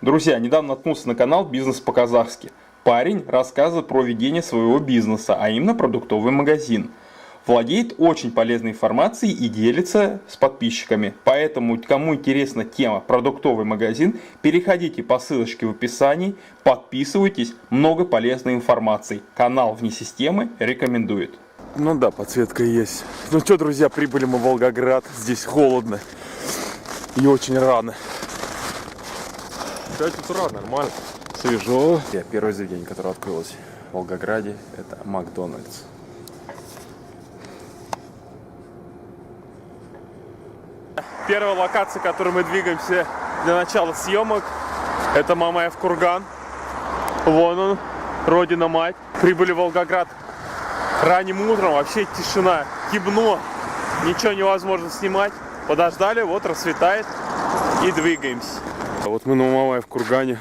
Друзья, недавно наткнулся на канал «Бизнес по-казахски». Парень рассказывает про ведение своего бизнеса, а именно продуктовый магазин. Владеет очень полезной информацией и делится с подписчиками. Поэтому, кому интересна тема продуктовый магазин, переходите по ссылочке в описании, подписывайтесь, много полезной информации. Канал вне системы рекомендует. Ну да, подсветка есть. Ну что, друзья, прибыли мы в Волгоград. Здесь холодно и очень рано. 5 утра, нормально. Свежо. Первое заведение, которое открылось в Волгограде, это Макдональдс. Первая локация, к которой мы двигаемся для начала съемок, это Мамаев курган. Вон он, родина-мать. Прибыли в Волгоград ранним утром, вообще тишина, темно, ничего невозможно снимать. Подождали, вот рассветает и двигаемся. Вот мы на Мамаев кургане.